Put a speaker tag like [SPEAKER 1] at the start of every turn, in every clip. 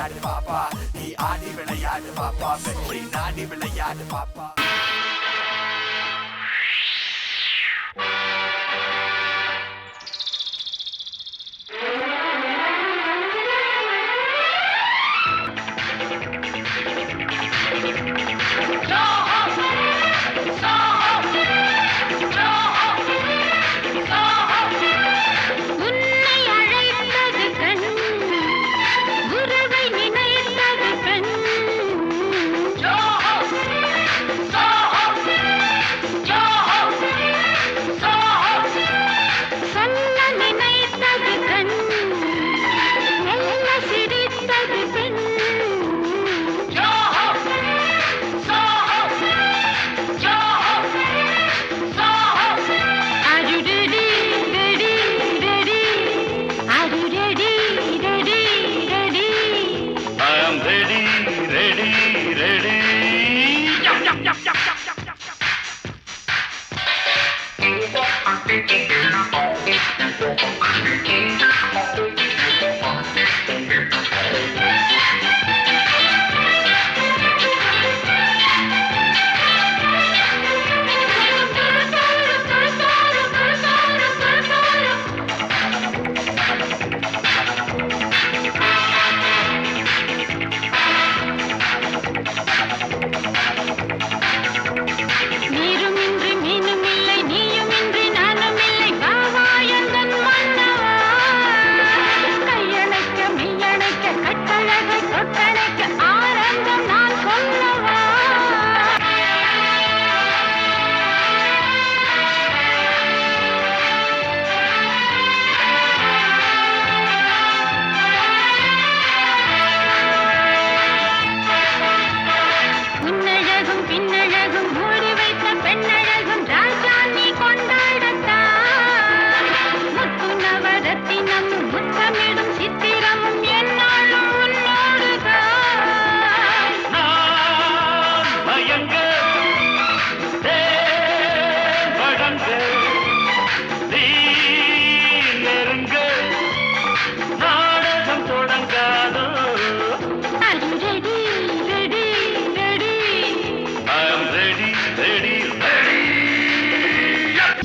[SPEAKER 1] விளையாடு பாப்பா, நீ ஆடி விளையாடு பாப்பா, வெற்றி நாடி விளையாடு பாப்பா.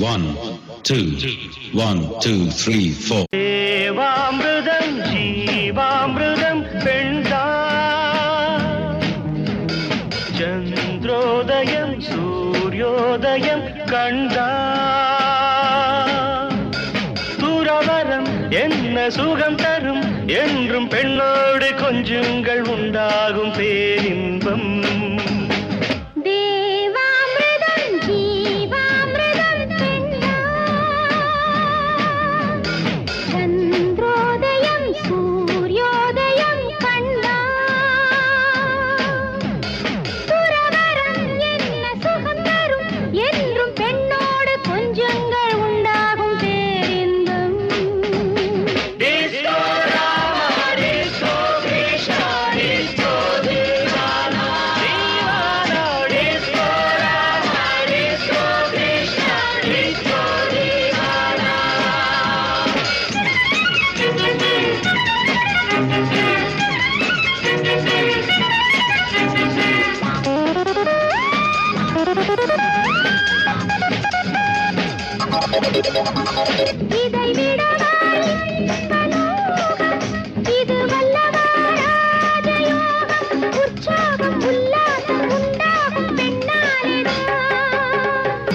[SPEAKER 2] One, two, 1, 2, 3, 4.
[SPEAKER 3] தேவாமிருதம் ஜீவாமிருதம் பெண்தா, சந்திரோதயம் சூரியோதயம் கண்டா, துறவரம் என்ன சுகம் தரும் என்றும் பெண்ணோடு கொஞ்சுங்கள் உண்டாகும் பேரின்பம்.
[SPEAKER 4] இதை விடவா இது வல்லவாராஜ யோகம், உற்சாகம் உல்லாசம் உண்டாகும் பெண்ணாலிதான்.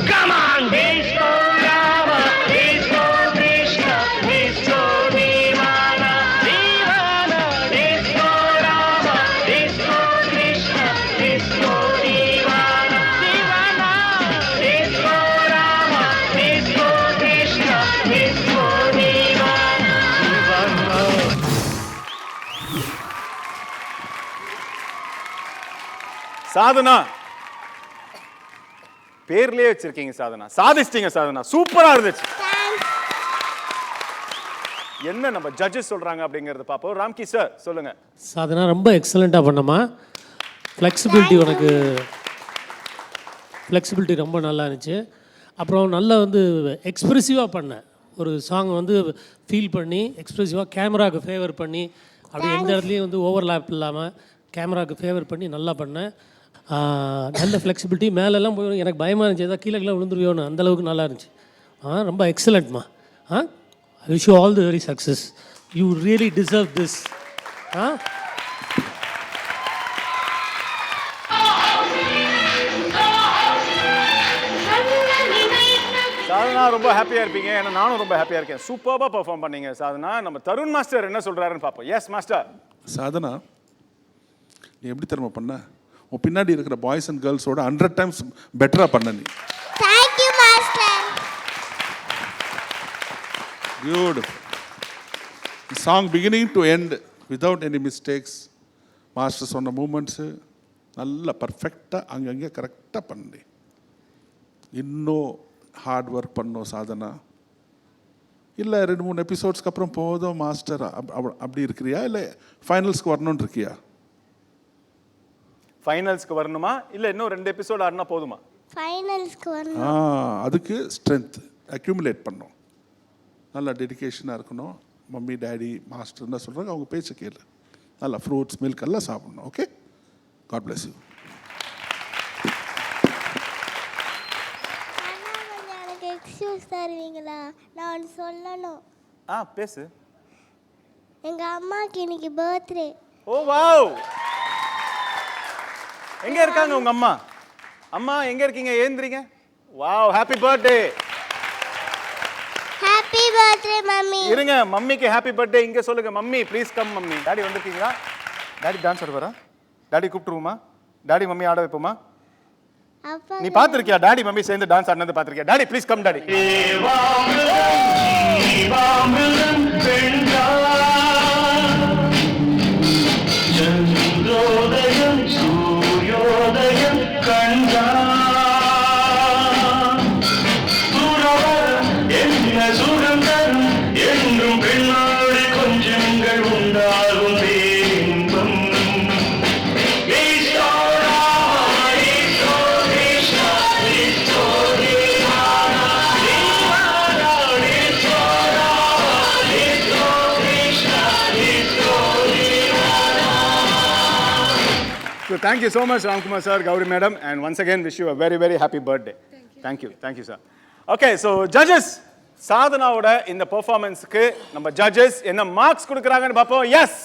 [SPEAKER 3] Come on, disco Rama, disco Krishna, disco Divana, Divana, disco Rama, disco Krishna, disco Divana, Divana, disco Rama, disco Krishna, disco Divana, Divana.
[SPEAKER 5] Sadhana பேர்லயே வச்சிருக்கீங்க சாதனா, சாதிச்சிட்டீங்க சாதனா, சூப்பரா இருந்துச்சு. என்ன நம்ம ஜட்ஜஸ் சொல்றாங்க அப்படிங்கறத பாப்போம். ராம்கி சார் சொல்லுங்க.
[SPEAKER 6] சாதனா ரொம்ப எக்ஸலண்ட்டாக பண்ணமா, ஃப்ளெக்சிபிலிட்டி உனக்கு ஃப்ளெக்சிபிலிட்டி ரொம்ப நல்லா இருந்துச்சு. அப்புறம் நல்லா வந்து எக்ஸ்ப்ரெசிவாக பண்ண ஒரு சாங் வந்து ஃபீல் பண்ணி எக்ஸ்ப்ரெசிவாக கேமராவுக்கு ஃபேவர் பண்ணி அப்படி எந்த இடத்துலையும் வந்து ஓவர்லேப் இல்லாமல் கேமராவுக்கு ஃபேவர் பண்ணி நல்லா பண்ணேன். நல்ல ஃப்ளெக்சிபிலிட்டி. மேலெல்லாம் போய் எனக்கு பயமாக இருந்துச்சு, ஏதாவது கீழே விழுந்துருவோன்னு. அந்தளவுக்கு நல்லா இருந்துச்சு. ரொம்ப எக்ஸலண்ட்மா. I wish you all the very success. You really deserve this.
[SPEAKER 5] Sadhana ரொம்ப ஹாப்பியாக இருப்பீங்க, ஏன்னா நானும் ரொம்ப ஹாப்பியாக இருக்கேன். சூப்பராக பெர்ஃபார்ம் பண்ணீங்க சாதனா. நம்ம தருண் மாஸ்டர் என்ன சொல்கிறாருன்னு பார்ப்போம். Yes master.
[SPEAKER 7] சாதனா, நீ எப்படி தெரியுமா பண்ண? உன் பின்னாடி இருக்கிற பாய்ஸ் அண்ட் கேர்ள்ஸோட 100 times பெட்டராக பண்ண நீ.
[SPEAKER 4] Thank you master.
[SPEAKER 7] Beautiful. Song beginning to end without any mistakes. Master சொன்ன மூமெண்ட்ஸு நல்லா பர்ஃபெக்டாக அங்கங்கே கரெக்டாக பண்ணி. இன்னும் ஹார்ட் ஒர்க் பண்ணோம் சாதனா. இல்லை 2-3 எபிசோட்ஸ்க்கு அப்புறம் போதும் மாஸ்டர் அப்படி இருக்கிறியா, இல்லை ஃபைனல்ஸ்க்கு வரணும்னு இருக்கியா?
[SPEAKER 5] ஃபைனல்ஸ்க்கு வரணுமா, இல்லை இன்னும் 2 எபிசோட் ஆடினா போதுமா?
[SPEAKER 4] ஃபைனல்ஸ்க்கு வரணும்.
[SPEAKER 7] அதுக்கு ஸ்ட்ரென்த் அக்யூமுலேட் பண்ணோம். நல்லா டெடிகேஷனாக இருக்கணும். மம்மி டேடி மாஸ்டர் என்ன சொல்கிறாங்க அவங்க பேச்சை கேளு. நல்லா ஃப்ரூட்ஸ் மில்க் எல்லாம் சாப்பிடணும். Okay, god bless you.
[SPEAKER 4] எனக்கு எக்ஸ்கியூஸ் தருவீங்களா? நான் ஒன்று சொல்லணும்.
[SPEAKER 5] பேசு.
[SPEAKER 4] எங்கள் அம்மாவுக்கு இன்னைக்கு பர்த்டே.
[SPEAKER 5] ஓ வாவ். எங்க இருக்காங்க உங்க அம்மா? அம்மா எங்க இருக்கீங்க? ஏந்திரீங்க. Wow, happy birthday.
[SPEAKER 4] Happy birthday mummy.
[SPEAKER 5] இருங்க, மம்மிக்கு ஹாப்பி பர்த்டே இங்க சொல்லுங்க. Mummy please come. Mummy daddy வந்திருக்கீங்களா? டாடி டான்ஸ் ஆடுவாரா? டாடி கூப்பிட்டுருவோமா? டாடி மம்மி ஆட வைப்போமா?
[SPEAKER 4] அப்பா
[SPEAKER 5] நீ பாத்திருக்கியா டாடி மம்மி சேர்ந்து டான்ஸ் ஆடினது பாத்திருக்கியா? Daddy please come. டாடி
[SPEAKER 3] ஜீவாமிருதம் பெண்தான், சந்திரோதயம் சூரியோதயம் கண்டான், சூரவரம் என்ன சுரம் தரும் என்றும் பெண்ணோடு கொஞ்சங்கள் உண்டாகும் பேரின்பம்.
[SPEAKER 5] So thank you so much Ramkumar sir, Gauri madam, and once again wish you a very very happy birthday. Thank you sir. Okay, so judges, சாதனாவோட இந்த பெர்ஃபார்மன்ஸ்க்கு நம்ம ஜட்ஜஸ் என்ன மார்க்ஸ் கொடுக்குறாங்கன்னு பார்ப்போம். எஸ்